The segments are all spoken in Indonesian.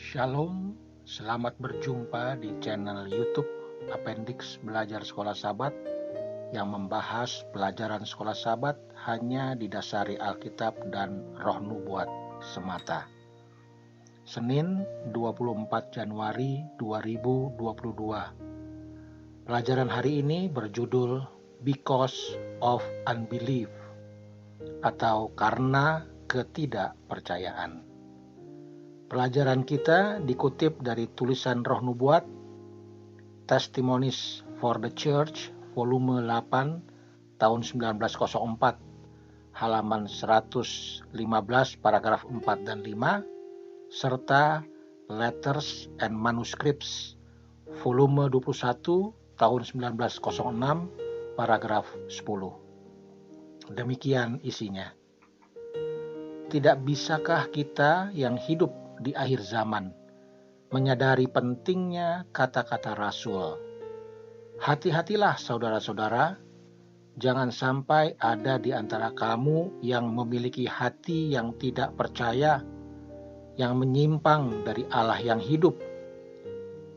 Shalom, selamat berjumpa di channel YouTube Appendix Belajar Sekolah Sabat yang membahas pelajaran sekolah Sabat hanya didasari Alkitab dan Roh Nubuat semata. Senin 24 Januari 2022. Pelajaran hari ini berjudul Because of Unbelief atau karena ketidakpercayaan. Pelajaran kita dikutip dari tulisan Roh Nubuat, Testimonies for the Church, volume 8, tahun 1904, halaman 115, paragraf 4 dan 5, serta Letters and Manuscripts, volume 21, tahun 1906, paragraf 10. Demikian isinya. Tidak bisakah kita yang hidup di akhir zaman menyadari pentingnya kata-kata Rasul? Hati-hatilah saudara-saudara, jangan sampai ada di antara kamu yang memiliki hati yang tidak percaya, yang menyimpang dari Allah yang hidup.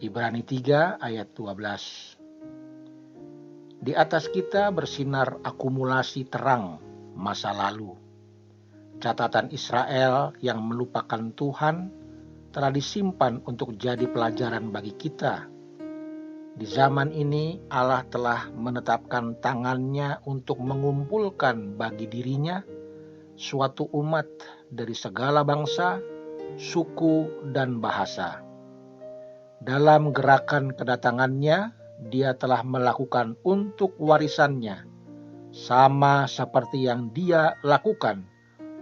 Ibrani 3 ayat 12. Di atas kita bersinar akumulasi terang masa lalu. Catatan Israel yang melupakan Tuhan telah disimpan untuk jadi pelajaran bagi kita. Di zaman ini Allah telah menetapkan tangannya untuk mengumpulkan bagi dirinya suatu umat dari segala bangsa, suku, dan bahasa. Dalam gerakan kedatangannya, Dia telah melakukan untuk warisannya, sama seperti yang Dia lakukan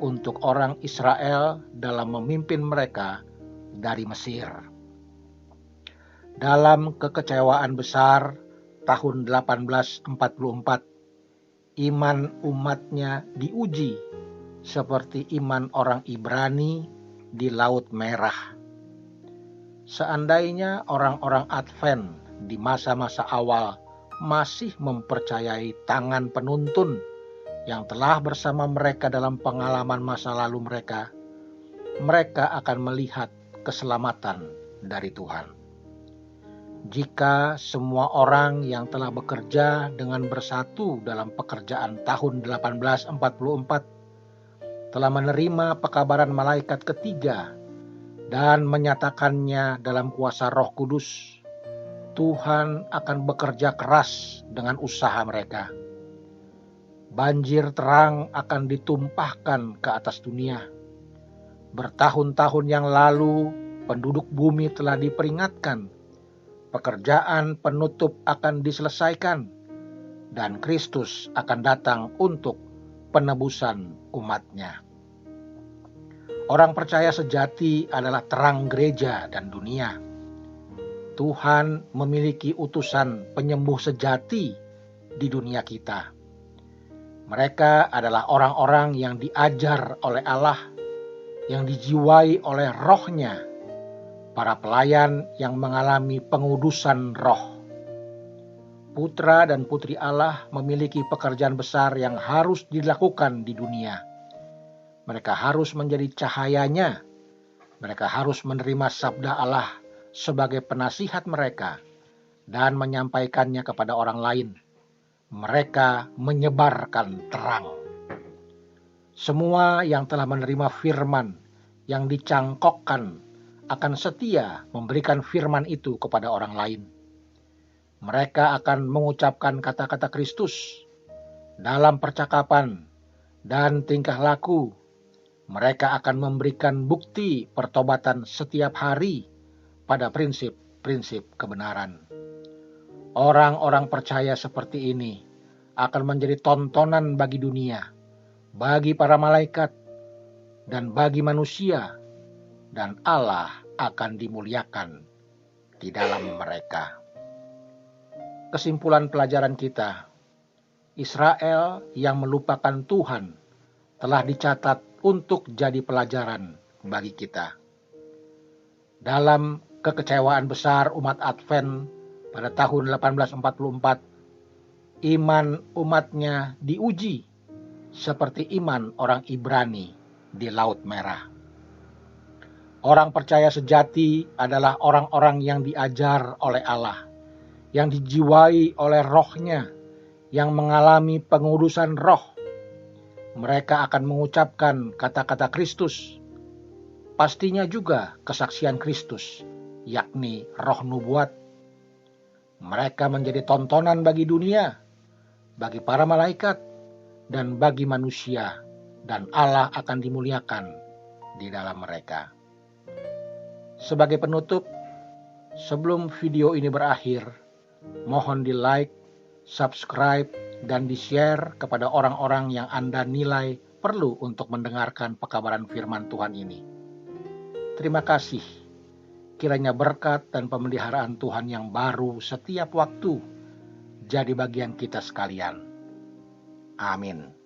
untuk orang Israel dalam memimpin mereka dari Mesir. Dalam kekecewaan besar tahun 1844, iman umatnya diuji seperti iman orang Ibrani di Laut Merah. Seandainya orang-orang Advent di masa-masa awal masih mempercayai tangan penuntun yang telah bersama mereka dalam pengalaman masa lalu mereka akan melihat keselamatan dari Tuhan. Jika semua orang yang telah bekerja dengan bersatu dalam pekerjaan tahun 1844 telah menerima pekabaran malaikat ketiga dan menyatakannya dalam kuasa Roh Kudus, Tuhan akan bekerja keras dengan usaha mereka. Banjir terang akan ditumpahkan ke atas dunia. Bertahun-tahun yang lalu, penduduk bumi telah diperingatkan. Pekerjaan penutup akan diselesaikan, dan Kristus akan datang untuk penebusan umatnya. Orang percaya sejati adalah terang gereja dan dunia. Tuhan memiliki utusan penyembuh sejati di dunia kita. Mereka adalah orang-orang yang diajar oleh Allah, yang dijiwai oleh Roh-Nya, para pelayan yang mengalami pengudusan Roh. Putra dan putri Allah memiliki pekerjaan besar yang harus dilakukan di dunia. Mereka harus menjadi cahayanya. Mereka harus menerima sabda Allah sebagai penasihat mereka dan menyampaikannya kepada orang lain. Mereka menyebarkan terang. Semua yang telah menerima firman yang dicangkokkan akan setia memberikan firman itu kepada orang lain. Mereka akan mengucapkan kata-kata Kristus dalam percakapan dan tingkah laku. Mereka akan memberikan bukti pertobatan setiap hari pada prinsip-prinsip kebenaran. Orang-orang percaya seperti ini akan menjadi tontonan bagi dunia, bagi para malaikat, dan bagi manusia, dan Allah akan dimuliakan di dalam mereka. Kesimpulan pelajaran kita, Israel yang melupakan Tuhan telah dicatat untuk jadi pelajaran bagi kita. Dalam kekecewaan besar umat Advent pada tahun 1844, iman umatnya diuji seperti iman orang Ibrani di Laut Merah. Orang percaya sejati adalah orang-orang yang diajar oleh Allah, yang dijiwai oleh rohnya, yang mengalami pengudusan roh. Mereka akan mengucapkan kata-kata Kristus, pastinya juga kesaksian Kristus, yakni roh nubuat. Mereka menjadi tontonan bagi dunia, bagi para malaikat, dan bagi manusia, dan Allah akan dimuliakan di dalam mereka. Sebagai penutup, sebelum video ini berakhir, mohon di-like, subscribe, dan di-share kepada orang-orang yang Anda nilai perlu untuk mendengarkan pekabaran firman Tuhan ini. Terima kasih. Kiranya berkat dan pemeliharaan Tuhan yang baru setiap waktu jadi bagian kita sekalian. Amin.